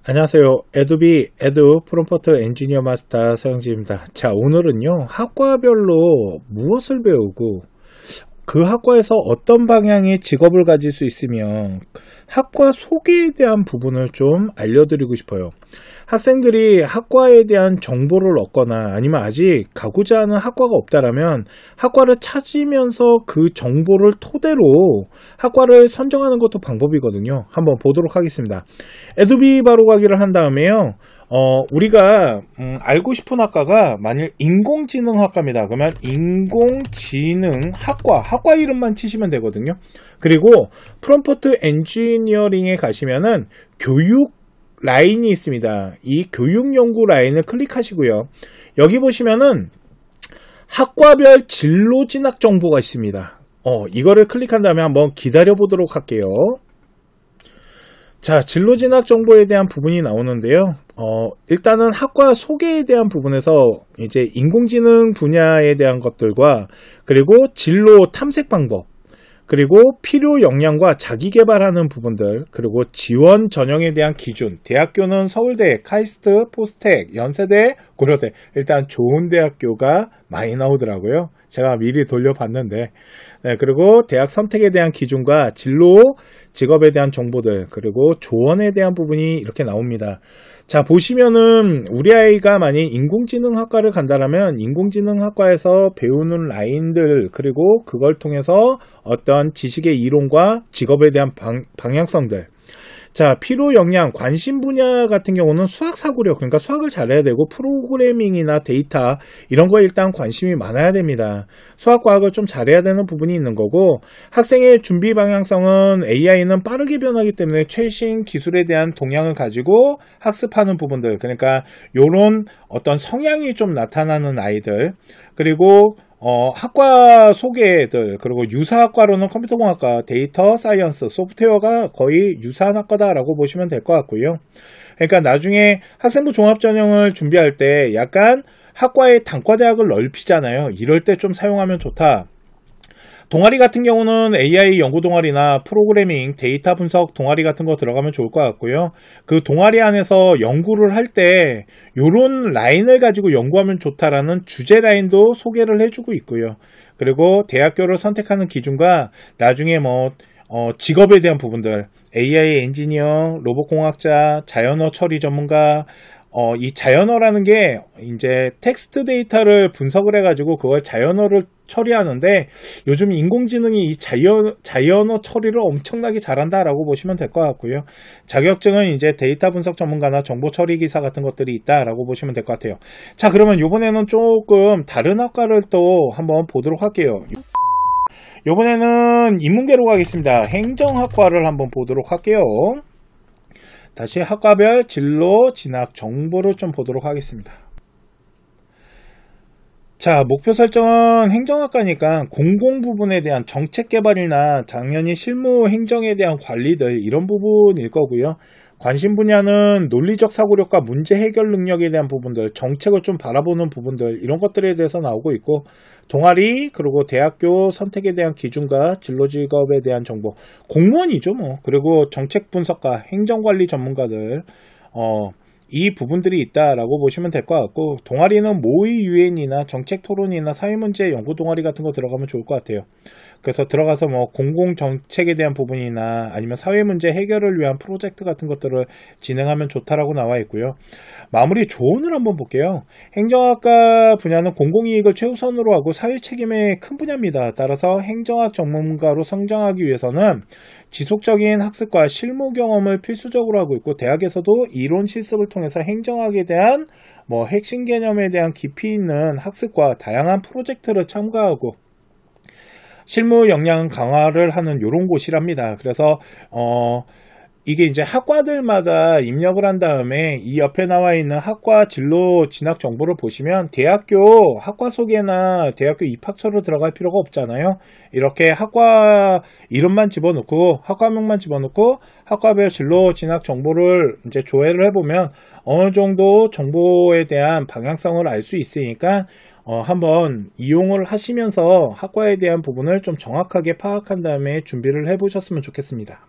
안녕하세요. 에도비 에도 프롬프트 엔지니어 마스터 서영진입니다. 자, 오늘은요, 학과별로 무엇을 배우고 그 학과에서 어떤 방향의 직업을 가질 수 있으며 학과 소개에 대한 부분을 좀 알려드리고 싶어요. 학생들이 학과에 대한 정보를 얻거나 아니면 아직 가고자 하는 학과가 없다라면 학과를 찾으면서 그 정보를 토대로 학과를 선정하는 것도 방법이거든요. 한번 보도록 하겠습니다. 에도비 바로 가기를 한 다음에요. 우리가 알고 싶은 학과가 만일 인공지능학과입니다. 그러면 인공지능학과 이름만 치시면 되거든요. 그리고 프롬프트 엔지니어링에 가시면은 교육 라인이 있습니다. 이 교육 연구 라인을 클릭하시고요. 여기 보시면은 학과별 진로 진학 정보가 있습니다. 이거를 클릭한 다음에 한번 기다려 보도록 할게요. 자, 진로 진학 정보에 대한 부분이 나오는데요. 일단은 학과 소개에 대한 부분에서 이제 인공지능 분야에 대한 것들과 그리고 진로 탐색 방법, 그리고 필요 역량과 자기 개발하는 부분들, 그리고 지원 전형에 대한 기준, 대학교는 서울대, 카이스트, 포스텍, 연세대, 고려대, 일단 좋은 대학교가 많이 나오더라고요. 제가 미리 돌려봤는데, 네, 그리고 대학 선택에 대한 기준과 진로, 직업에 대한 정보들, 그리고 조언에 대한 부분이 이렇게 나옵니다. 자, 보시면은 우리 아이가 만약 인공지능학과를 간다라면 인공지능학과에서 배우는 라인들, 그리고 그걸 통해서 어떤 지식의 이론과 직업에 대한 방향성들, 자, 필요 역량, 관심 분야 같은 경우는 수학 사고력, 그러니까 수학을 잘해야 되고 프로그래밍이나 데이터 이런 거에 일단 관심이 많아야 됩니다. 수학, 과학을 좀 잘해야 되는 부분이 있는 거고, 학생의 준비 방향성은 AI는 빠르게 변하기 때문에 최신 기술에 대한 동향을 가지고 학습하는 부분들, 그러니까 요런 어떤 성향이 좀 나타나는 아이들, 그리고 학과 소개들, 그리고 유사학과로는 컴퓨터공학과, 데이터 사이언스, 소프트웨어가 거의 유사한 학과다라고 보시면 될 것 같고요. 그러니까 나중에 학생부 종합전형을 준비할 때 약간 학과의 단과대학을 넓히잖아요. 이럴 때 좀 사용하면 좋다. 동아리 같은 경우는 AI 연구 동아리나 프로그래밍, 데이터 분석 동아리 같은 거 들어가면 좋을 것 같고요. 그 동아리 안에서 연구를 할 때 요런 라인을 가지고 연구하면 좋다라는 주제 라인도 소개를 해주고 있고요. 그리고 대학교를 선택하는 기준과 나중에 직업에 대한 부분들, AI 엔지니어, 로봇공학자, 자연어 처리 전문가, 이 자연어라는 게 이제 텍스트 데이터를 분석을 해가지고 그걸 자연어를 처리하는데, 요즘 인공지능이 이 자연어 처리를 엄청나게 잘한다라고 보시면 될 것 같고요. 자격증은 이제 데이터 분석 전문가나 정보 처리 기사 같은 것들이 있다라고 보시면 될 것 같아요. 자, 그러면 이번에는 조금 다른 학과를 또 한번 보도록 할게요. 이번에는 인문계로 가겠습니다. 행정학과를 한번 보도록 할게요. 다시 학과별 진로 진학 정보를 좀 보도록 하겠습니다. 자, 목표 설정은 행정학과니까 공공 부분에 대한 정책 개발이나 당연히 실무 행정에 대한 관리들, 이런 부분일 거고요. 관심 분야는 논리적 사고력과 문제 해결 능력에 대한 부분들, 정책을 좀 바라보는 부분들, 이런 것들에 대해서 나오고 있고, 동아리, 그리고 대학교 선택에 대한 기준과 진로 직업에 대한 정보, 공무원이죠 그리고 정책 분석가, 행정관리 전문가들, 이 부분들이 있다라고 보시면 될 것 같고, 동아리는 모의 유엔이나 정책 토론이나 사회문제 연구 동아리 같은 거 들어가면 좋을 것 같아요. 그래서 들어가서 공공 정책에 대한 부분이나 아니면 사회문제 해결을 위한 프로젝트 같은 것들을 진행하면 좋다라고 나와 있고요. 마무리 조언을 한번 볼게요. 행정학과 분야는 공공이익을 최우선으로 하고 사회 책임의 큰 분야입니다. 따라서 행정학 전문가로 성장하기 위해서는 지속적인 학습과 실무 경험을 필수적으로 하고 있고, 대학에서도 이론 실습을 통해서 행정학에 대한 핵심 개념에 대한 깊이 있는 학습과 다양한 프로젝트를 참가하고 실무 역량 강화를 하는 이런 곳이랍니다. 그래서 이게 이제 학과들마다 입력을 한 다음에 이 옆에 나와 있는 학과 진로 진학 정보를 보시면 대학교 학과 소개나 대학교 입학처로 들어갈 필요가 없잖아요. 이렇게 학과 이름만 집어넣고 학과명만 집어넣고 학과별 진로 진학 정보를 이제 조회를 해보면 어느 정도 정보에 대한 방향성을 알 수 있으니까 한번 이용을 하시면서 학과에 대한 부분을 좀 정확하게 파악한 다음에 준비를 해보셨으면 좋겠습니다.